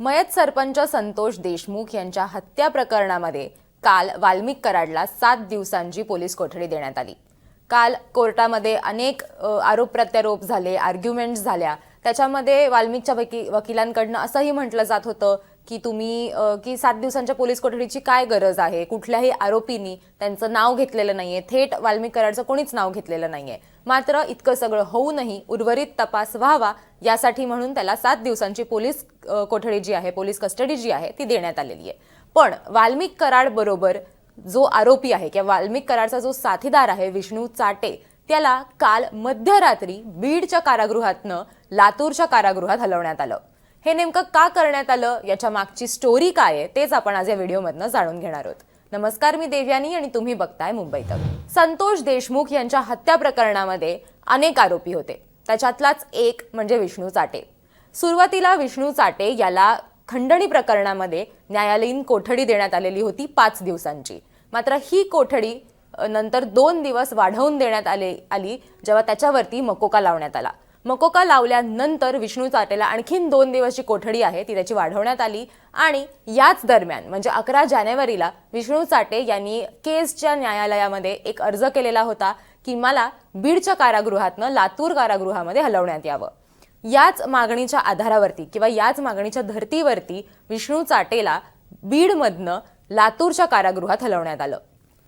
मयत सरपंच संतोष देशमुख यांच्या हत्या प्रकरणामध्ये काल वाल्मिक कराडला 7 दिवसांची पोलीस कोठडी देण्यात आली। काल कोर्टामध्ये अनेक आरोप प्रत्यारोप झाले, आर्ग्युमेंट्स झाल्या। त्याच्यामध्ये वाल्मिकच्या वकिलांकडून असंही म्हटलं जात होतं की तुम्ही 7 दिवसांच्या पोलीस कोठडीची काय गरज आहे, कुठल्याही आरोपींनी त्यांचं नाव घेतलेलं नाहीये, थेट वाल्मिक कराडचं कोणीच नाव घेतलेलं नाहीये। मात्र इतकं सगळं होऊनही उर्वरित तपास व्हावा यासाठी म्हणून त्याला 7 दिवसांची पोलीस कोठडी जी आहे, पोलीस कस्टडी जी आहे ती देण्यात आलेली आहे। पण वाल्मिक कराड बरोबर जो आरोपी आहे किंवा वाल्मिक कराडचा जो साथीदार आहे विष्णू चाटे, त्याला काल मध्यरात्री बीडच्या कारागृहातनं लातूरच्या कारागृहात हलवण्यात आलं। हे नेमकं का करण्यात आलं, याच्या मागची स्टोरी काय आहे तेच आपण आज या व्हिडिओमधनं जाणून घेणार आहोत। नमस्कार, मी देवयानी आणि तुम्ही बघताय मुंबई तक। संतोष देशमुख यांच्या हत्या प्रकरणामध्ये अनेक आरोपी होते, त्याच्यातलाच एक म्हणजे विष्णू चाटे। सुरुवातीला विष्णू चाटे याला खंडणी प्रकरणामध्ये न्यायालयीन कोठडी देण्यात आलेली होती 5 दिवसांची। मात्र ही कोठडी नंतर 2 दिवस वाढवून देण्यात आली जेव्हा त्याच्यावरती मकोका लावण्यात आला। मकोका लावल्यानंतर विष्णू चाटेला आणखीन 2 दिवसची कोठडी आहे ती त्याची वाढवण्यात आली आणि याच दरम्यान म्हणजे 11 जानेवारीला विष्णू चाटे यांनी केसच्या न्यायालयामध्ये एक अर्ज केलेला होता की मला बीडच्या कारागृहातनं लातूर कारागृहामध्ये हलवण्यात यावं। याच मागणीच्या आधारावरती किंवा याच मागणीच्या धर्तीवरती विष्णू चाटेला बीडमधनं लातूरच्या कारागृहात हलवण्यात आलं।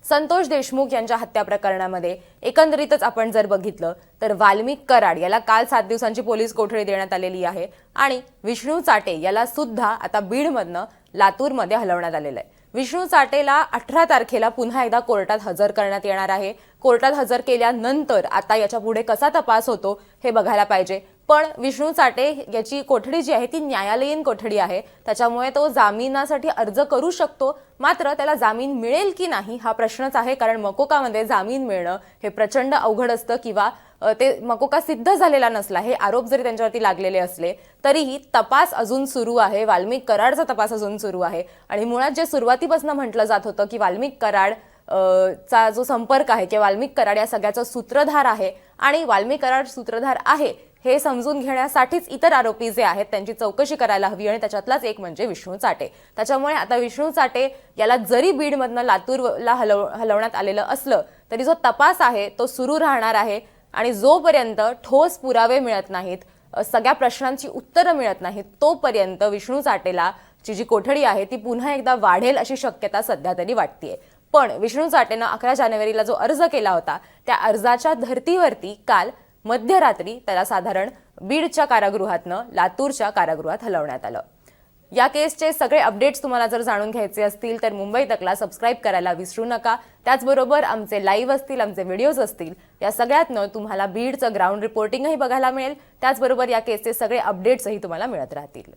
संतोष देशमुख यांच्या हत्या प्रकरणामध्ये एकंदरीतच आपण जर बघितलं तर वाल्मिक कराड याला काल 7 दिवसांची पोलीस कोठडी देण्यात आलेली आहे आणि विष्णू चाटे याला सुद्धा आता बीडमधनं लातूरमध्ये हलवण्यात आलेलं आहे। विष्णू चाटेला 18 तारखेला पुन्हा एकदा कोर्टात हजर करण्यात येणार आहे। कोर्टात हजर केल्यानंतर आता याच्या पुढे कसा तपास होतो हे बघायला पाहिजे। पण विष्णू चाटे याची कोठडी जी आहे ती न्यायालयीन कोठडी आहे, त्याच्यामुळे तो जामिनासाठी अर्ज करू शकतो। मात्र त्याला जामीन मिळेल की नाही हा प्रश्नच आहे, कारण मकोकामध्ये जामीन मिळणं हे प्रचंड अवघड असतं किंवा ते मकोका सिद्ध झालेला नसला, हे आरोप जरी त्यांच्यावरती लागलेले असले तरीही तपास अजून सुरू आहे, वाल्मिक कराडचा तपास अजून सुरू आहे। आणि मुळात जे सुरुवातीपासून म्हटलं जात होतं की वाल्मिक कराड चा जो संपर्क आहे किंवा वाल्मिक कराड या सगळ्याचा सूत्रधार आहे आणि वाल्मिक कराड सूत्रधार आहे हे समजून घेण्यासाठीच इतर आरोपी जे आहेत त्यांची चौकशी करायला हवी आणि त्याच्यातलाच एक म्हणजे विष्णू चाटे। त्याच्यामुळे आता विष्णू चाटे याला जरी बीडमधनं लातूरला हलवण्यात आलेलं असलं तरी जो तपास आहे तो सुरू राहणार आहे आणि जोपर्यंत ठोस पुरावे मिळत नाहीत, सगळ्या प्रश्नांची उत्तरं मिळत नाहीत, तोपर्यंत विष्णू चाटेला जी कोठडी आहे ती पुन्हा एकदा वाढेल अशी शक्यता सध्या तरी वाटतेय। पण विष्णू चाटेनं 11 जानेवारीला जो अर्ज केला होता त्या अर्जाच्या धर्तीवरती काल मध्यरात्री त्याला साधारण बीडच्या कारागृहातनं लातूरच्या कारागृहात हलवण्यात आलं। या केसचे सगळे अपडेट्स तुम्हाला जर जाणून घ्यायचे असतील तर मुंबई तकला सबस्क्राईब करायला विसरू नका। त्याचबरोबर आमचे लाईव्ह असतील, आमचे व्हिडिओज असतील, या सगळ्यातनं तुम्हाला बीडचं ग्राउंड रिपोर्टिंगही बघायला मिळेल। त्याचबरोबर या केसचे सगळे अपडेट्सही तुम्हाला मिळत राहतील।